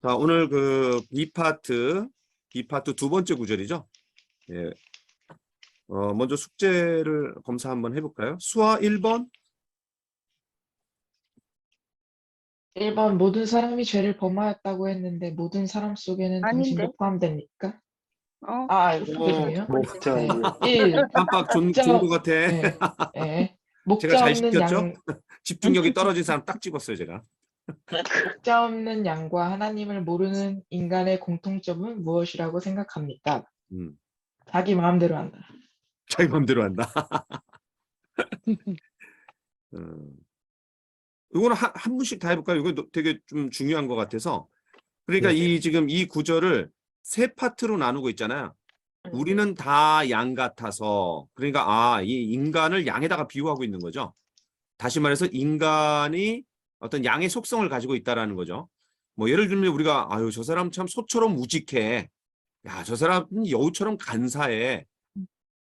자, 오늘 그 B파트 두 번째 구절이죠. 예. 먼저 숙제를 검사 한번 해볼까요? 수화 1번. 1번 모든 사람이 죄를 범하였다고 했는데 모든 사람 속에는 아닌데? 당신도 포함됩니까? 어? 그게 중요해요? 목자. 네. 1. 깜빡 좋은 것 같아. 네. 네. 제가 목자 잘 없는 시켰죠? 집중력이 떨어진 사람 딱 집었어요, 제가. 목자 없는 양과 하나님을 모르는 인간의 공통점은 무엇이라고 생각합니까? 음, 자기 마음대로 한다. 자기 맘대로 한다. 이거는 한 분씩 다 해볼까요? 이거 되게 좀 중요한 것 같아서. 그러니까 네. 지금 이 구절을 세 파트로 나누고 있잖아요. 우리는 다 양 같아서, 그러니까 이 인간을 양에다가 비유하고 있는 거죠. 다시 말해서 인간이 어떤 양의 속성을 가지고 있다라는 거죠. 뭐 예를 들면 우리가 아유 저 사람 참 소처럼 우직해. 야, 저 사람은 여우처럼 간사해.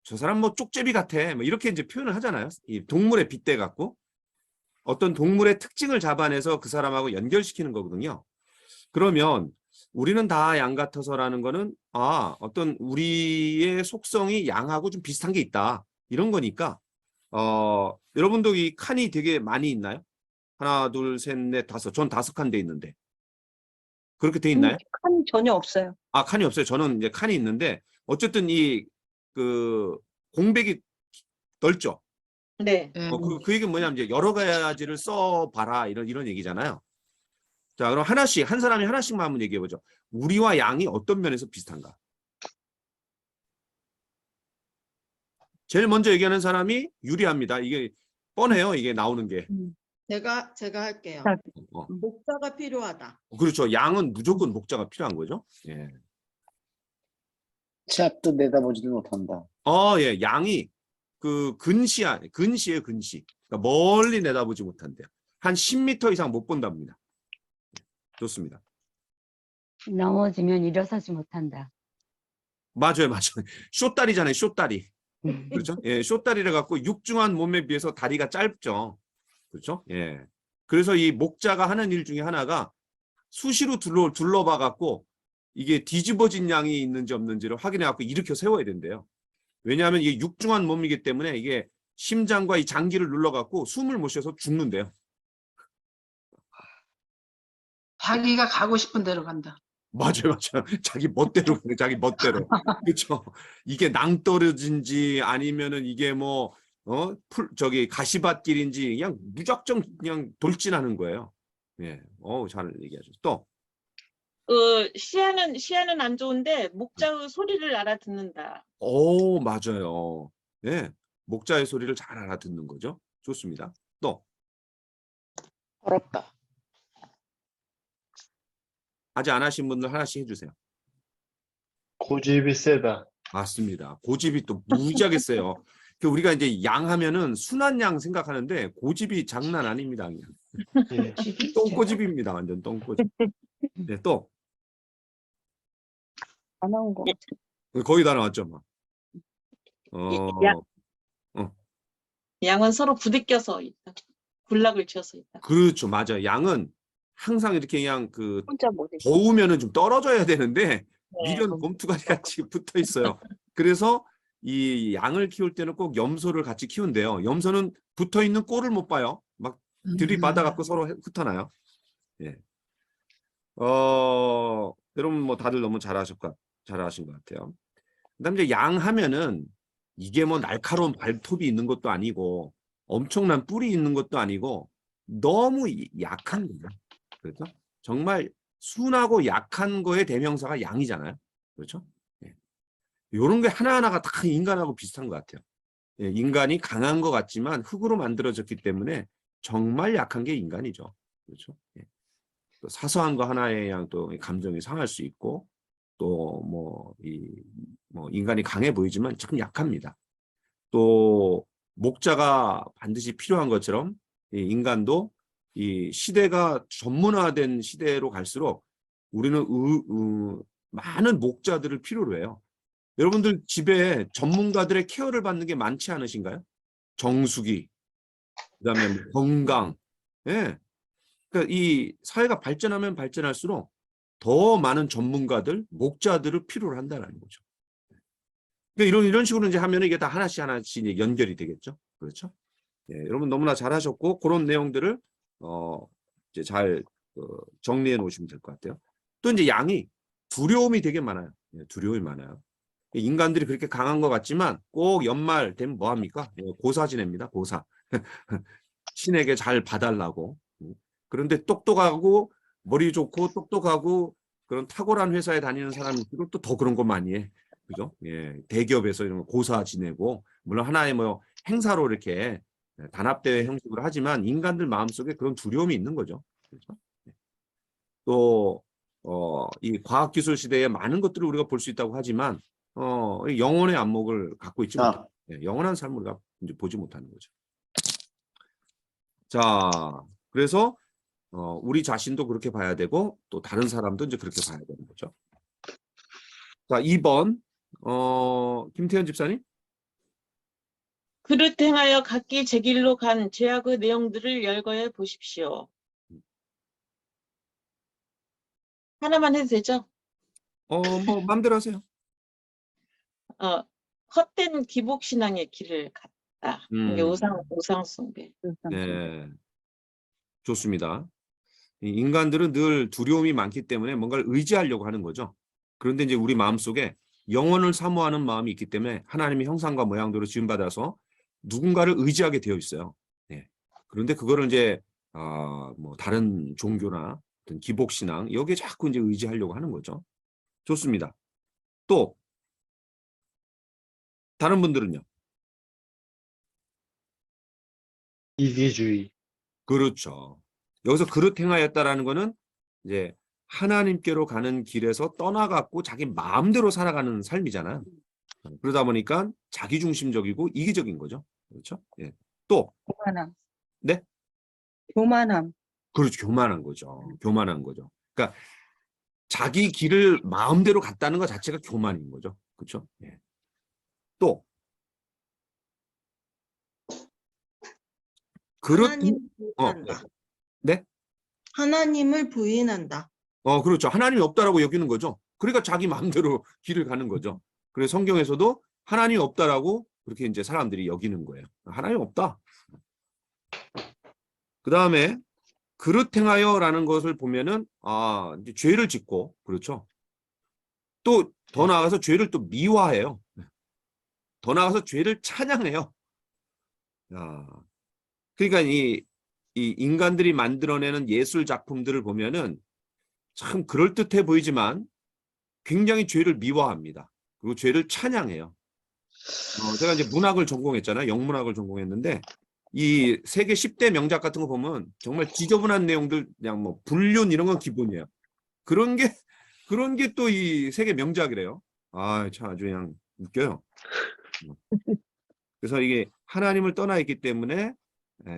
저 사람 뭐 쪽제비 같아. 뭐 이렇게 이제 표현을 하잖아요. 이 동물에 빗대 갖고 어떤 동물의 특징을 잡아내서 그 사람하고 연결시키는 거거든요. 그러면 우리는 다 양 같아서라는 거는 어떤 우리의 속성이 양하고 좀 비슷한 게 있다. 이런 거니까 여러분도 이 칸이 되게 많이 있나요? 하나, 둘, 셋, 넷, 다섯. 전 5칸 돼 있는데. 그렇게 돼 있나요? 칸이 전혀 없어요. 칸이 없어요. 저는 이제 칸이 있는데 어쨌든 그 공백이 넓죠. 네. 그 얘기는 뭐냐면 이제 여러 가지를 써봐라 이런 얘기잖아요. 자, 그럼 한 사람이 하나씩만 한번 얘기해 보죠. 우리와 양이 어떤 면에서 비슷한가? 제일 먼저 얘기하는 사람이 유리합니다. 이게 뻔해요. 이게 나오는 게. 제가 할게요. 어, 목자가 필요하다. 그렇죠. 양은 무조건 목자가 필요한 거죠. 예. 치 앞도 내다보지도 못한다. 예. 양이 그 근시예요, 근시. 그러니까 멀리 내다보지 못한대요. 한 10m 이상 못 본답니다. 좋습니다. 넘어지면 일어서지 못한다. 맞아요. 쇼다리잖아요, 쇼다리. 그렇죠? 예, 쇼다리를 갖고 육중한 몸에 비해서 다리가 짧죠. 그렇죠? 예. 그래서 이 목자가 하는 일 중에 하나가 수시로 둘러봐 갖고 이게 뒤집어진 양이 있는지 없는지를 확인해 갖고 일으켜 세워야 된대요. 왜냐하면 이게 육중한 몸이기 때문에 이게 심장과 이 장기를 눌러 갖고 숨을 못 쉬어서 죽는데요. 자기가 가고 싶은 대로 간다. 맞아요. 자기 멋대로 그래, 자기 멋대로. 그렇죠. 이게 낭떠러진지 아니면은 이게 뭐 가시밭길인지 그냥 무작정 그냥 돌진하는 거예요. 예. 잘 얘기하셨어. 또. 시야는 안 좋은데 목자의 소리를 알아듣는다. 맞아요. 예. 목자의 소리를 잘 알아듣는 거죠. 좋습니다. 또. 어렵다. 아직 안 하신 분들 하나씩 해주세요. 고집이 세다. 맞습니다. 고집이 또 무지하게 세요. 우리가 이제 양 하면은 순한 양 생각하는데 고집이 장난 아닙니다. 그냥. 예. 똥고집입니다. 완전 똥고집. 네, 또. 안 나온 거. 거의 다 나왔죠. 막. 양은 서로 부대껴서 있다. 군락을 지어서 있다. 그렇죠. 맞아요. 양은 항상 이렇게 그냥 혼자 못 있어. 더우면은 좀 떨어져야 되는데 네. 미련 몸투가리 같이 붙어 있어요. 그래서 이 양을 키울 때는 꼭 염소를 같이 키운대요. 염소는 붙어 있는 꼴을 못 봐요. 막 들이받아 갖고 서로 흩어나요. 예. 여러분 뭐 다들 너무 잘하신 것 같아요. 그다음 이제 양 하면은 이게 뭐 날카로운 발톱이 있는 것도 아니고 엄청난 뿔이 있는 것도 아니고 너무 약한 거예요. 그렇죠? 정말 순하고 약한 거의 대명사가 양이잖아요. 그렇죠? 예. 이런 게 하나하나가 다 인간하고 비슷한 것 같아요. 예, 인간이 강한 것 같지만 흙으로 만들어졌기 때문에 정말 약한 게 인간이죠. 그렇죠? 예. 또 사소한 거 하나에 그냥 또 감정이 상할 수 있고 또 인간이 강해 보이지만 참 약합니다. 또 목자가 반드시 필요한 것처럼 이 인간도 이 시대가 전문화된 시대로 갈수록 우리는 많은 목자들을 필요로 해요. 여러분들 집에 전문가들의 케어를 받는 게 많지 않으신가요? 정수기, 그다음에 건강. 예. 그러니까 이 사회가 발전하면 발전할수록 더 많은 전문가들, 목자들을 필요로 한다는 거죠. 그러니까 이런 식으로 이제 하면 이게 다 하나씩 이제 연결이 되겠죠. 그렇죠? 예, 여러분 너무나 잘하셨고 그런 내용들을 이제 잘 정리해 놓으시면 될 것 같아요. 또 이제 양이 두려움이 되게 많아요. 예, 두려움이 많아요. 인간들이 그렇게 강한 것 같지만 꼭 연말 되면 뭐 합니까? 예, 고사 지냅니다. 고사. 신에게 잘 봐달라고. 그런데 똑똑하고 머리 좋고 똑똑하고 그런 탁월한 회사에 다니는 사람일수록 또 더 그런 거 많이 해. 그죠? 예, 대기업에서 이런 거 고사 지내고 물론 하나의 뭐 행사로 이렇게 단합대회 형식으로 하지만 인간들 마음속에 그런 두려움이 있는 거죠. 그렇죠? 또 이 과학기술 시대에 많은 것들을 우리가 볼 수 있다고 하지만 영혼의 안목을 갖고 있지 못해요. 영원한 삶을 우리가 이제 보지 못하는 거죠. 자, 그래서 우리 자신도 그렇게 봐야 되고 또 다른 사람도 이제 그렇게 봐야 되는 거죠. 자, 2번 김태현 집사님. 그릇 행하여 각기 제 길로 간 죄악의 내용들을 열거해 보십시오. 하나만 해도 되죠? 뭐 마음대로 하세요. 헛된 기복신앙의 길을 갔다. 이게 우상숭배. 네, 좋습니다. 인간들은 늘 두려움이 많기 때문에 뭔가를 의지하려고 하는 거죠. 그런데 이제 우리 마음속에 영혼을 사모하는 마음이 있기 때문에 하나님의 형상과 모양대로 지음받아서 누군가를 의지하게 되어 있어요. 네. 그런데 그거를 이제 뭐 다른 종교나 어떤 기복신앙 여기에 자꾸 이제 의지하려고 하는 거죠. 좋습니다. 또 다른 분들은요? 이기주의. 그렇죠. 여기서 그릇 행하였다라는 거는 이제 하나님께로 가는 길에서 떠나갖고 자기 마음대로 살아가는 삶이잖아요. 그러다 보니까 자기중심적이고 이기적인 거죠. 그렇죠? 예. 또 교만함. 네? 교만함. 그렇죠. 교만한 거죠. 교만한 거죠. 그러니까 자기 길을 마음대로 갔다는 것 자체가 교만인 거죠. 그렇죠? 예. 또 그릇 하나님을 부인한다. 네? 하나님을 부인한다. 그렇죠. 하나님이 없다라고 여기는 거죠. 그러니까 자기 마음대로 길을 가는 거죠. 그래서 성경에서도 하나님이 없다라고 그렇게 이제 사람들이 여기는 거예요. 하나님 없다. 그 다음에 그릇 행하여라는 것을 보면은 이제 죄를 짓고 그렇죠. 또 더 나아가서 죄를 또 미화해요. 더 나아가서 죄를 찬양해요. 그러니까 이 인간들이 만들어내는 예술 작품들을 보면은 참 그럴듯해 보이지만 굉장히 죄를 미화합니다. 그리고 죄를 찬양해요. 제가 이제 문학을 전공했잖아요. 영문학을 전공했는데 이 세계 10대 명작 같은 거 보면 정말 지저분한 내용들 그냥 뭐 불륜 이런 건 기본이에요. 그런 게 또 이 세계 명작이래요. 참 아주 그냥 웃겨요. 그래서 이게 하나님을 떠나 있기 때문에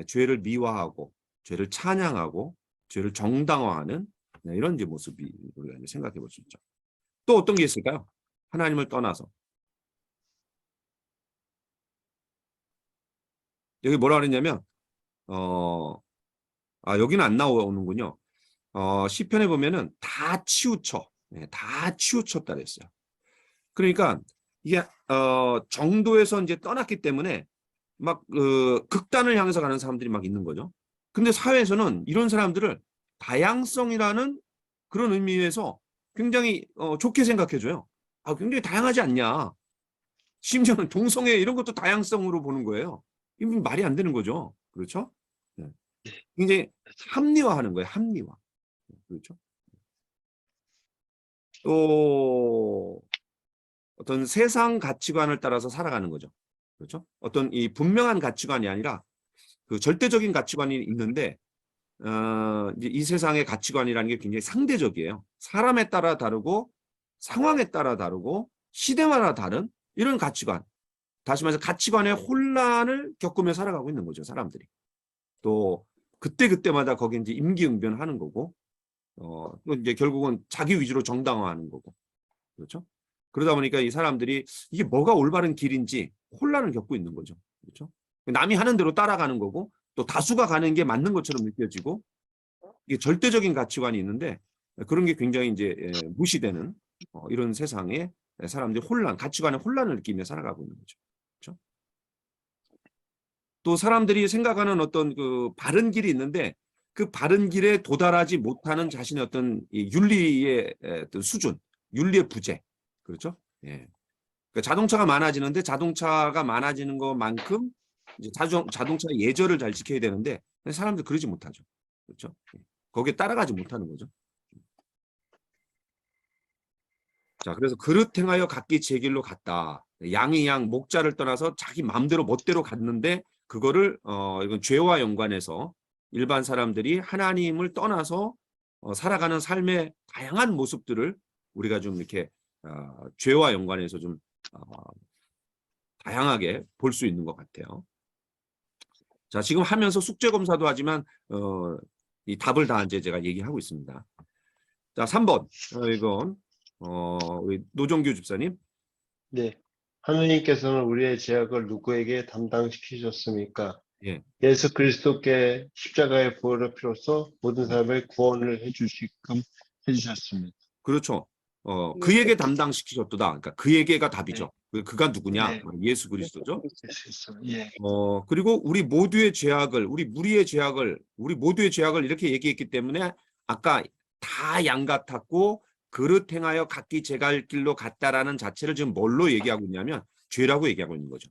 죄를 미화하고 죄를 찬양하고 죄를 정당화하는 이런 이제 모습이 우리가 이제 생각해 볼 수 있죠. 또 어떤 게 있을까요? 하나님을 떠나서 여기 뭐라 그랬냐면 여기는 안 나오는군요. 시편에 보면은 다 치우쳐, 다 치우쳤다 그랬어요. 그러니까 이게 정도에서 이제 떠났기 때문에 막 극단을 향해서 가는 사람들이 막 있는 거죠. 근데 사회에서는 이런 사람들을 다양성이라는 그런 의미에서 굉장히 좋게 생각해줘요. 굉장히 다양하지 않냐. 심지어는 동성애 이런 것도 다양성으로 보는 거예요. 이건 말이 안 되는 거죠. 그렇죠? 네. 굉장히 합리화하는 거예요. 합리화. 그렇죠? 또 어떤 세상 가치관을 따라서 살아가는 거죠. 그렇죠? 어떤 이 분명한 가치관이 아니라 그 절대적인 가치관이 있는데 이제 이 세상의 가치관이라는 게 굉장히 상대적이에요. 사람에 따라 다르고 상황에 따라 다르고 시대마다 다른 이런 가치관. 다시 말해서 가치관의 혼란을 겪으며 살아가고 있는 거죠. 사람들이. 또 그때마다 거기 이제 임기응변하는 거고 또 이제 결국은 자기 위주로 정당화하는 거고. 그렇죠? 그러다 보니까 이 사람들이 이게 뭐가 올바른 길인지 혼란을 겪고 있는 거죠. 그렇죠? 남이 하는 대로 따라가는 거고 또 다수가 가는 게 맞는 것처럼 느껴지고 이게 절대적인 가치관이 있는데 그런 게 굉장히 이제 무시되는 이런 세상에 사람들이 가치관의 혼란을 느끼며 살아가고 있는 거죠. 그렇죠? 또 사람들이 생각하는 어떤 그 바른 길이 있는데 그 바른 길에 도달하지 못하는 자신의 어떤 이 윤리의 어떤 수준, 윤리의 부재, 그렇죠? 예. 그러니까 자동차가 많아지는데 자동차가 많아지는 것만큼 이제 자동차 예절을 잘 지켜야 되는데 사람들 그러지 못하죠. 그렇죠? 예. 거기에 따라가지 못하는 거죠. 자, 그래서 그릇 행하여 각기 제 길로 갔다. 양이 양, 목자를 떠나서 자기 마음대로 멋대로 갔는데 그거를 이건 죄와 연관해서 일반 사람들이 하나님을 떠나서 살아가는 삶의 다양한 모습들을 우리가 좀 이렇게 죄와 연관해서 좀 다양하게 볼 수 있는 것 같아요. 자, 지금 하면서 숙제 검사도 하지만 이 답을 다 이제 제가 얘기하고 있습니다. 자, 3번 이건 우리 노종규 집사님. 네. 하느님께서는 우리의 죄악을 누구에게 담당시키셨습니까? 예. 예수 그리스도께 십자가의 부활의 피로써 모든 사람의 구원을 해주시끔 해주셨습니다. 그렇죠. 그에게 담당시키셨도다. 그러니까 그에게가 답이죠. 그가 누구냐? 네. 예수 그리스도죠. 예. 그리고 우리 모두의 죄악을 이렇게 얘기했기 때문에 아까 다 양 같았고 그릇 행하여 각기 제 갈 길로 갔다라는 자체를 지금 뭘로 얘기하고 있냐면 죄라고 얘기하고 있는 거죠.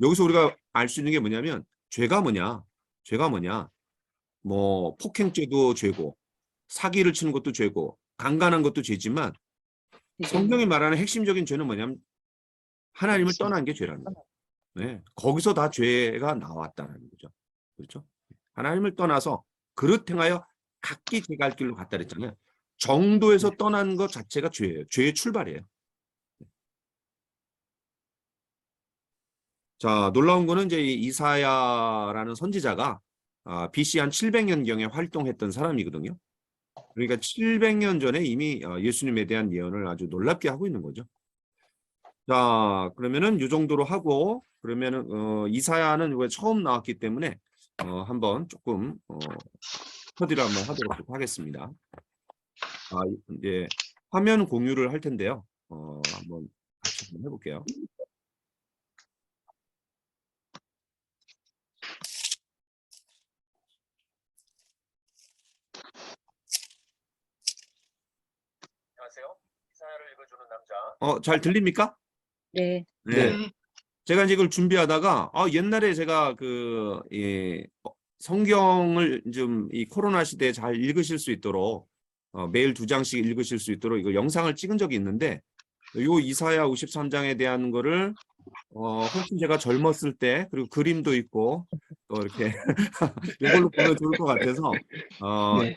여기서 우리가 알 수 있는 게 뭐냐면 죄가 뭐냐? 뭐 폭행죄도 죄고 사기를 치는 것도 죄고 강간한 것도 죄지만 성경이 말하는 핵심적인 죄는 뭐냐면 하나님을 떠난 게 죄라는 거예요. 네, 거기서 다 죄가 나왔다는 거죠. 그렇죠? 하나님을 떠나서 그릇 행하여 각기 제 갈 길로 갔다 그랬잖아요. 정도에서 떠난 것 자체가 죄예요. 죄의 출발이에요. 자, 놀라운 거는 이제 이사야라는 선지자가 BC 한 700년경에 활동했던 사람이거든요. 그러니까 700년 전에 이미 예수님에 대한 예언을 아주 놀랍게 하고 있는 거죠. 자, 그러면은 이 정도로 하고 그러면은 이사야는 왜 처음 나왔기 때문에 한번 조금 스터디를 한번 하도록 하겠습니다. 이제 화면 공유를 할 텐데요. 한번 같이 한번 해볼게요. 안녕하세요. 이사야를 읽어주는 남자. 잘 들립니까? 네. 네. 제가 이제 이걸 준비하다가 옛날에 제가 성경을 좀 이 코로나 시대에 잘 읽으실 수 있도록 매일 2장씩 읽으실 수 있도록 이거 영상을 찍은 적이 있는데 요 이사야 53장에 대한 거를 훨씬 제가 젊었을 때 그리고 그림도 있고 또 이렇게 이걸로 보면 좋을 것 같아서 네.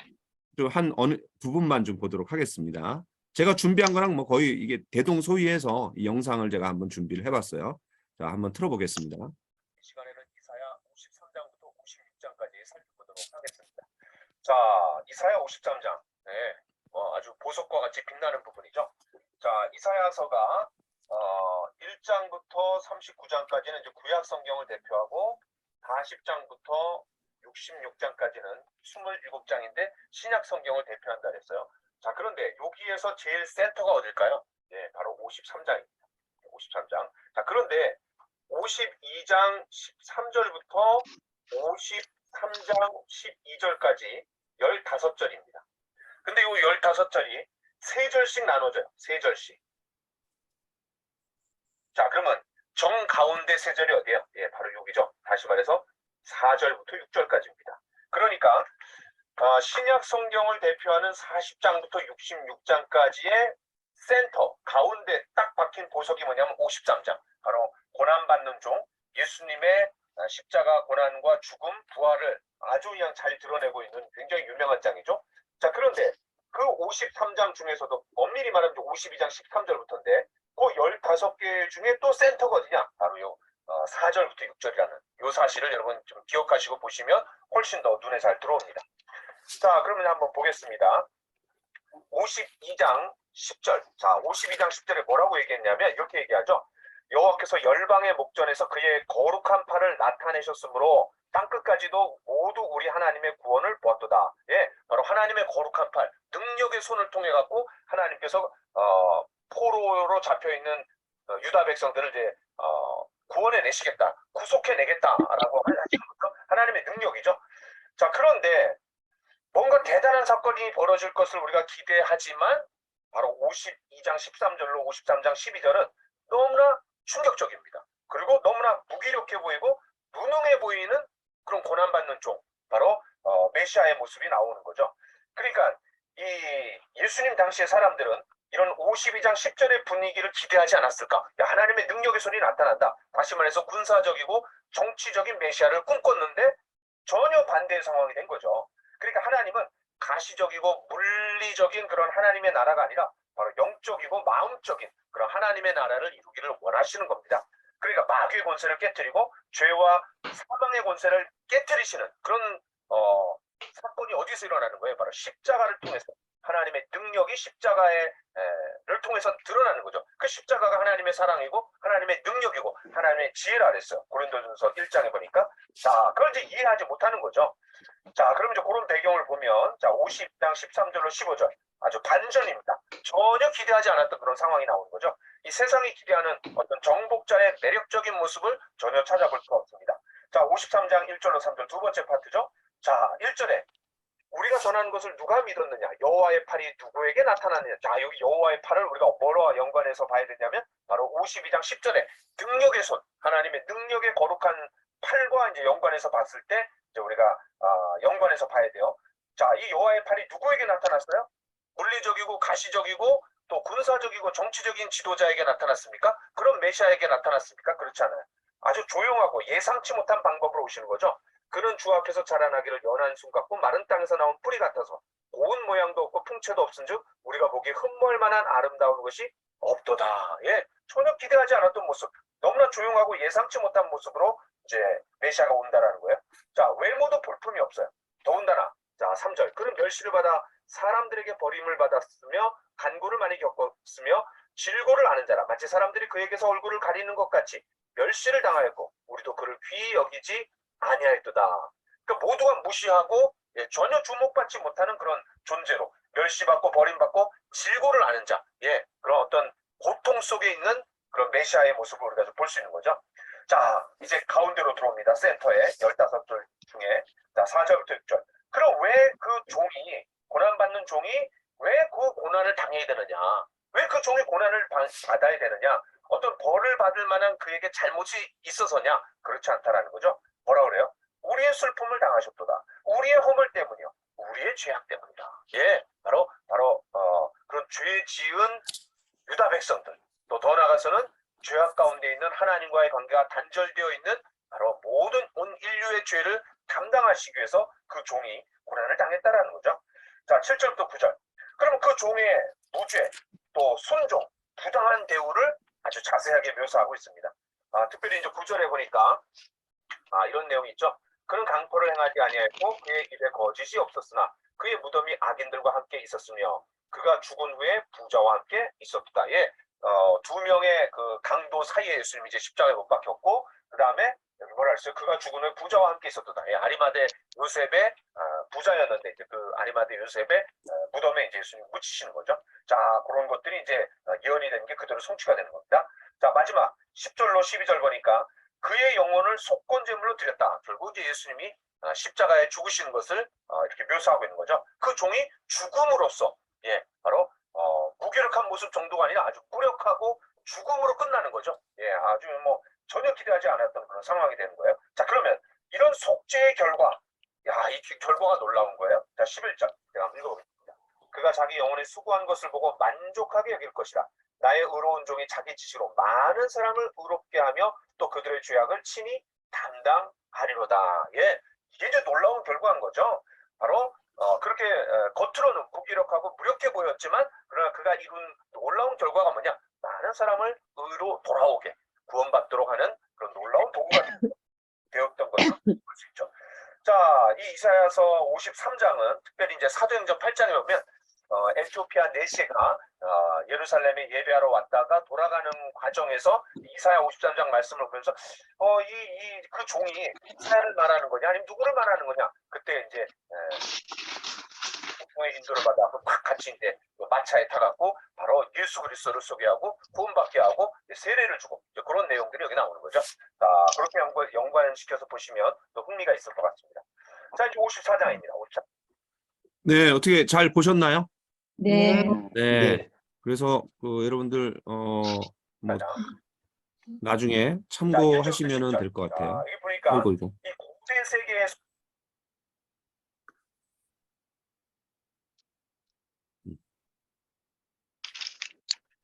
좀 한 어느 부분만 좀 보도록 하겠습니다. 제가 준비한 거랑 뭐 거의 이게 대동소이해서 이 영상을 제가 한번 준비를 해봤어요. 자, 한번 틀어보겠습니다. 이 시간에는 이사야 53장부터 56장까지 살펴보도록 하겠습니다. 자, 이사야 53장. 네, 아주 보석과 같이 빛나는 부분이죠. 자, 이사야서가 1장부터 39장까지는 이제 구약 성경을 대표하고 40장부터 66장까지는 27장인데 신약 성경을 대표한다 그랬어요. 자, 그런데 여기에서 제일 센터가 어딜까요? 네, 바로 53장입니다. 53장. 자, 그런데 52장 13절부터 53장 12절까지 15절입니다. 근데 이 15절이 3절씩 나눠져요. 3절씩. 자, 그러면 정 가운데 3절이 어디예요? 예, 바로 여기죠. 다시 말해서 4절부터 6절까지입니다. 그러니까 신약 성경을 대표하는 40장부터 66장까지의 센터, 가운데 딱 박힌 보석이 뭐냐면 53장. 바로 고난받는 종, 예수님의 십자가 고난과 죽음, 부활을 아주 그냥 잘 드러내고 있는 굉장히 유명한 장이죠. 자, 그런데 그 53장 중에서도 엄밀히 말하면 52장 13절부터인데 그 15개 중에 또 센터가 어디냐? 바로 요 4절부터 6절이라는 요 사실을 여러분 좀 기억하시고 보시면 훨씬 더 눈에 잘 들어옵니다. 자, 그러면 한번 보겠습니다. 52장 10절. 자, 52장 10절에 뭐라고 얘기했냐면 이렇게 얘기하죠. 여호와께서 열방의 목전에서 그의 거룩한 팔을 나타내셨으므로 땅끝까지도 모두 우리 하나님의 구원을 보았도다. 예, 바로 하나님의 거룩한 팔, 능력의 손을 통해 갖고 하나님께서 포로로 잡혀 있는 유다 백성들을 이제 구원해 내시겠다, 구속해 내겠다라고 하시는 것도 하나님의 능력이죠. 자, 그런데 뭔가 대단한 사건이 벌어질 것을 우리가 기대하지만 바로 52장 13절로 53장 12절은 너무나 충격적입니다. 그리고 너무나 무기력해 보이고 무능해 보이는 그런 고난받는 종, 바로 메시아의 모습이 나오는 거죠. 그러니까 이 예수님 당시의 사람들은 이런 52장 10절의 분위기를 기대하지 않았을까? 야, 하나님의 능력의 손이 나타난다. 다시 말해서 군사적이고 정치적인 메시아를 꿈꿨는데 전혀 반대의 상황이 된 거죠. 그러니까 하나님은 가시적이고 물리적인 그런 하나님의 나라가 아니라 바로 영적이고 마음적인 그런 하나님의 나라를 이루기를 원하시는 겁니다. 그러니까 마귀의 권세를 깨뜨리고 죄와 사망의 권세를 깨뜨리시는 그런 사건이 어디서 일어나는 거예요? 바로 십자가를 통해서 하나님의 능력이 십자가를 통해서 드러나는 거죠. 그 십자가가 하나님의 사랑이고 하나님의 능력이고 하나님의 지혜라 그랬어요. 고린도전서 1장에 보니까. 자, 그걸 이제 이해하지 못하는 거죠. 자, 그럼 이제 그런 배경을 보면, 자, 50장 13절로 15절. 아주 반전입니다. 전혀 기대하지 않았던 그런 상황이 나오는 거죠. 이 세상이 기대하는 어떤 정복자의 매력적인 모습을 전혀 찾아볼 수가 없습니다. 자, 53장 1절로 3절 두 번째 파트죠. 자, 1절에 우리가 전하는 것을 누가 믿었느냐? 여호와의 팔이 누구에게 나타났느냐? 자, 여기 여호와의 팔을 우리가 뭐로 연관해서 봐야 되냐면 바로 52장 10절에 능력의 손, 하나님의 능력의 거룩한 팔과 이제 연관해서 봤을 때 이제 우리가 연관해서 봐야 돼요. 자, 이 여호와의 팔이 누구에게 나타났어요? 물리적이고 가시적이고 또 군사적이고 정치적인 지도자에게 나타났습니까? 그런 메시아에게 나타났습니까? 그렇지 않아요. 아주 조용하고 예상치 못한 방법으로 오시는 거죠. 그는 주 앞에서 자라나기를 연한 순 같고 마른 땅에서 나온 뿌리 같아서 고운 모양도 없고 풍채도 없은즉 우리가 보기에 흠모할 만한 아름다운 것이 없도다. 예, 전혀 기대하지 않았던 모습, 너무나 조용하고 예상치 못한 모습으로 이제 메시아가 온다라는 거예요. 자, 외모도 볼품이 없어요. 더군다나 자, 3절 그는 멸시를 받아 사람들에게 버림을 받았으며 간구를 많이 겪었으며 질고를 아는 자라. 마치 사람들이 그에게서 얼굴을 가리는 것 같이 멸시를 당하였고 우리도 그를 귀히 여기지 아니하였도다. 그러니까 모두가 무시하고 전혀 주목받지 못하는 그런 존재로 멸시받고 버림받고 질고를 아는 자, 그런 어떤 고통 속에 있는 그런 메시아의 모습을 우리가 볼 수 있는 거죠. 자, 이제 가운데로 들어옵니다. 센터에 15절 중에 자, 4절부터 6절. 그럼 왜 그 종이, 고난받는 종이 왜 그 고난을 당해야 되느냐? 왜 그 종이 고난을 받아야 되느냐? 어떤 벌을 받을 만한 그에게 잘못이 있어서냐? 그렇지 않다라는 거죠. 뭐라 그래요? 우리의 슬픔을 당하셨도다. 우리의 허물 때문이요. 우리의 죄악 때문이다. 예, 바로 그런 죄 지은 유다 백성들, 또 더 나아가서는 죄악 가운데 있는 하나님과의 관계가 단절되어 있는 바로 모든 온 인류의 죄를 담당하시기 위해서 그 종이 고난을 당했다라는 거죠. 자, 7절부터 9절. 그러면 그 종의 무죄, 또 순종, 부당한 대우를 아주 자세하게 묘사하고 있습니다. 특별히 이제 9절에 보니까 이런 내용이 있죠. 그는 강포를 행하지 아니하였고 그의 입에 거짓이 없었으나 그의 무덤이 악인들과 함께 있었으며 그가 죽은 후에 부자와 함께 있었다. 예, 두 명의 그 강도 사이에 예수님이 이제 십자가에 못 박혔고 그 다음에 여기 뭐라 했어요? 그가 죽은 후에 부자와 함께 있었다. 예, 아리마대 요셉의 부자였는데 이제 그 아리마대 요셉의 무덤에 이제 예수님 묻히시는 거죠. 자, 그런 것들이 이제 예언이 되는 게 그대로 성취가 되는 겁니다. 자, 마지막 10절로 12절 보니까 그의 영혼을 속건제물로 드렸다. 결국 이제 예수님이 십자가에 죽으시는 것을 이렇게 묘사하고 있는 거죠. 그 종이 죽음으로써 바로 무기력한 모습 정도가 아니라 아주 무력하고 죽음으로 끝나는 거죠. 아주 뭐 전혀 기대하지 않았던 그런 상황이 되는 거예요. 자, 그러면 이런 속죄의 결과, 이 결과가 놀라운 거예요. 자, 11절 제가 한번 읽어보겠습니다. 그가 자기 영혼에 수고한 것을 보고 만족하게 여길 것이라. 나의 의로운 종이 자기 지시로 많은 사람을 의롭게 하며 또 그들의 죄악을 친히 담당하리로다. 예, 이게 이제 놀라운 결과인 거죠. 바로 그렇게 겉으로는 무기력하고 무력해 보였지만 그러나 그가 이룬 놀라운 결과가 뭐냐? 많은 사람을 의로 돌아오게 구원받도록 하는 그런 놀라운 도구가 되었던 것을 볼 수 있죠. 자, 이 이사야서 53장은 특별히 이제 사도행전 8장에 보면 에티오피아 내시가 예루살렘에 예배하러 왔다가 돌아가는 과정에서 이사야 53장 말씀을 보면서 그 종이 이사야를 말하는 거냐 아니면 누구를 말하는 거냐 그때 이제 공의 인도를 받아 같이 이제 마차에 타갖고 바로 예수 그리스도를 소개하고 구원받게 하고 세례를 주고 그런 내용들이 여기 나오는 거죠. 자, 그렇게 연관시켜서 보시면 또 흥미가 있을 것 같습니다. 자, 이제 54장입니다. 54장. 네, 어떻게 잘 보셨나요? 네. 네. 그래서 여러분들 뭐 나중에 참고하시면은 될 것 같아요. 여기 보니까 이거. 이 공제 세계의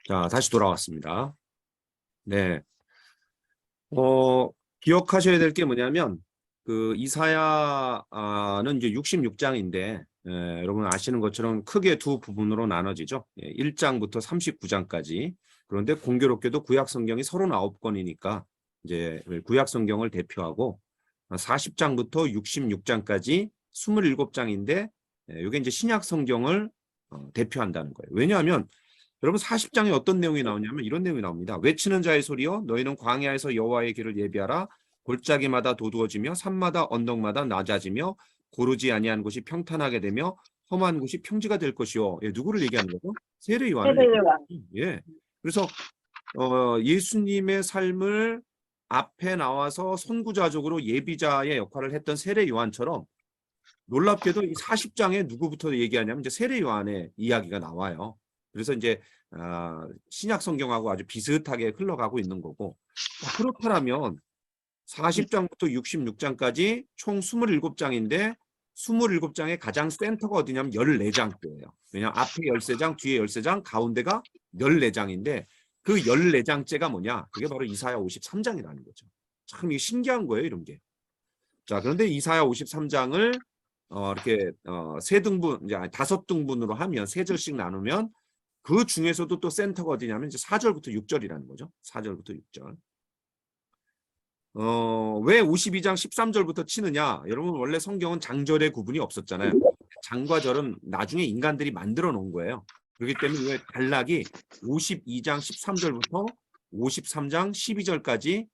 자, 다시 돌아왔습니다. 네. 기억하셔야 될 게 뭐냐면, 이사야는 이제 66장인데, 여러분 아시는 것처럼 크게 두 부분으로 나눠지죠. 1장부터 39장까지. 그런데 공교롭게도 구약 성경이 39권이니까, 이제 구약 성경을 대표하고, 40장부터 66장까지 27장인데, 이게 이제 신약 성경을 대표한다는 거예요. 왜냐하면, 여러분 40장에 어떤 내용이 나오냐면 이런 내용이 나옵니다. 외치는 자의 소리여 너희는 광야에서 여호와의 길을 예비하라. 골짜기마다 도두어지며 산마다 언덕마다 낮아지며 고르지 아니한 곳이 평탄하게 되며 험한 곳이 평지가 될 것이요. 누구를 얘기하는 거죠? 세례 요한을. 예. 그래서 예수님의 삶을 앞에 나와서 선구자적으로 예비자의 역할을 했던 세례 요한처럼 놀랍게도 이 40장에 누구부터 얘기하냐면 이제 세례 요한의 이야기가 나와요. 그래서 이제 신약 성경하고 아주 비슷하게 흘러가고 있는 거고, 그렇다면 40장부터 66장까지 총 27장인데 27장의 가장 센터가 어디냐면 14장째예요. 왜냐하면 앞에 13장, 뒤에 13장, 가운데가 14장인데 그 14장째가 뭐냐? 그게 바로 이사야 53장이라는 거죠. 참 이게 신기한 거예요, 이런 게. 자, 그런데 이사야 53장을 이렇게 세 등분, 이제 5등분으로 하면 3절씩 나누면 그 중에서도 또 센터가 어디냐면 이제 4절부터 6절이라는 거죠. 4절부터 6절. 왜 52장 13절부터 치느냐? 여러분 원래 성경은 장절의 구분이 없었잖아요. 장과 절은 나중에 인간들이 만들어 놓은 거예요. 그렇기 때문에 왜 단락이 52장 13절부터 53장 12절까지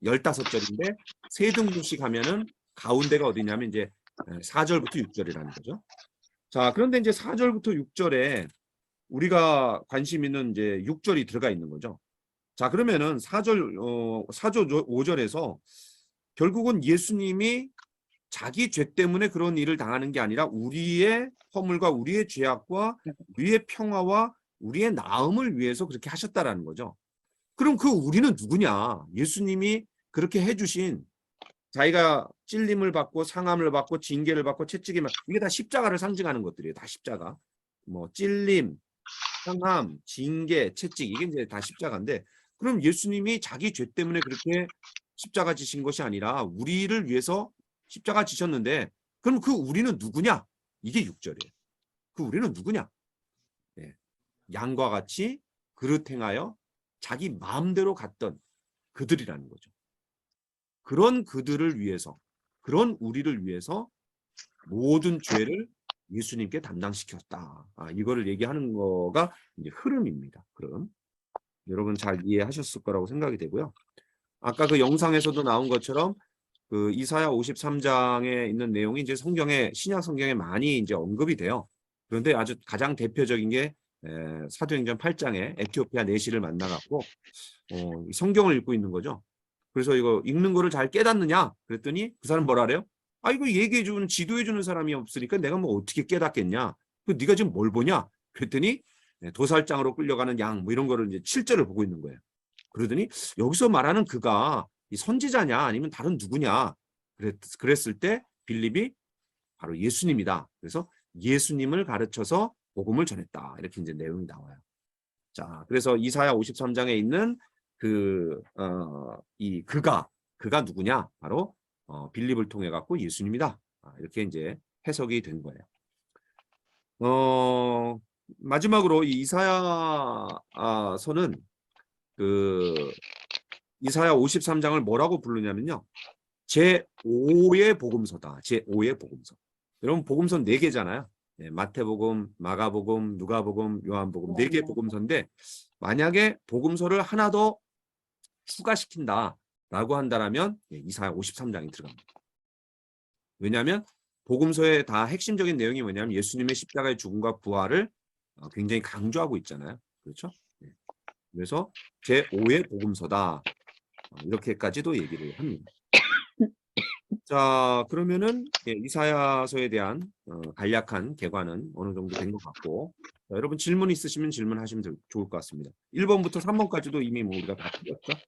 15절인데 세 등분씩 하면은 가운데가 어디냐면 이제 4절부터 6절이라는 거죠. 자, 그런데 이제 4절부터 6절에 우리가 관심 있는 이제 6절이 들어가 있는 거죠. 자, 그러면은 4절 5절에서 결국은 예수님이 자기 죄 때문에 그런 일을 당하는 게 아니라 우리의 허물과 우리의 죄악과 우리의 평화와 우리의 나음을 위해서 그렇게 하셨다라는 거죠. 그럼 그 우리는 누구냐? 예수님이 그렇게 해주신 자기가 찔림을 받고 상함을 받고 징계를 받고 채찍을 받고 이게 다 십자가를 상징하는 것들이에요. 다 십자가. 뭐 찔림, 상함, 징계, 채찍 이게 이제 다 십자가인데 그럼 예수님이 자기 죄 때문에 그렇게 십자가 지신 것이 아니라 우리를 위해서 십자가 지셨는데 그럼 그 우리는 누구냐? 이게 6절이에요. 그 우리는 누구냐? 네. 양과 같이 그릇 행하여 자기 마음대로 갔던 그들이라는 거죠. 그런 그들을 위해서 그런 우리를 위해서 모든 죄를 예수님께 담당시켰다. 이거를 얘기하는 거가 이제 흐름입니다. 그럼 여러분 잘 이해하셨을 거라고 생각이 되고요. 아까 그 영상에서도 나온 것처럼 그 이사야 53장에 있는 내용이 이제 성경에 신약 성경에 많이 이제 언급이 돼요. 그런데 아주 가장 대표적인 게 사도행전 8장에 에티오피아 내시를 만나갖고 성경을 읽고 있는 거죠. 그래서 이거 읽는 거를 잘 깨닫느냐? 그랬더니 그 사람 뭐라 그래요? 이거 얘기해주는 지도해주는 사람이 없으니까 내가 뭐 어떻게 깨닫겠냐? 네가 지금 뭘 보냐? 그랬더니 도살장으로 끌려가는 양 뭐 이런 거를 이제 7절을 보고 있는 거예요. 그러더니 여기서 말하는 그가 이 선지자냐 아니면 다른 누구냐? 그랬을 때 빌립이 바로 예수님이다. 그래서 예수님을 가르쳐서 복음을 전했다. 이렇게 이제 내용이 나와요. 자, 그래서 이사야 53장에 있는 그가 누구냐? 바로 빌립을 통해 갖고 예수님이다. 이렇게 이제 해석이 된 거예요. 마지막으로 이 이사야서는 이사야 53장을 뭐라고 부르냐면요. 제5의 복음서다. 제5의 복음서. 여러분 복음서 4개잖아요. 예, 마태복음, 마가복음, 누가복음, 요한복음 4개 복음서인데 만약에 복음서를 하나 더 추가시킨다라고 한다라면 예, 이사야 53장이 들어갑니다. 왜냐하면 복음서의 다 핵심적인 내용이 뭐냐면 예수님의 십자가의 죽음과 부활을 굉장히 강조하고 있잖아요. 그렇죠? 예. 그래서 제5의 복음서다. 이렇게까지도 얘기를 합니다. 자, 그러면은 예, 이사야서에 대한 간략한 개관은 어느 정도 된 것 같고 자, 여러분 질문 있으시면 질문하시면 좋을 것 같습니다. 1번부터 3번까지도 이미 뭐 우리가 다 풀었죠?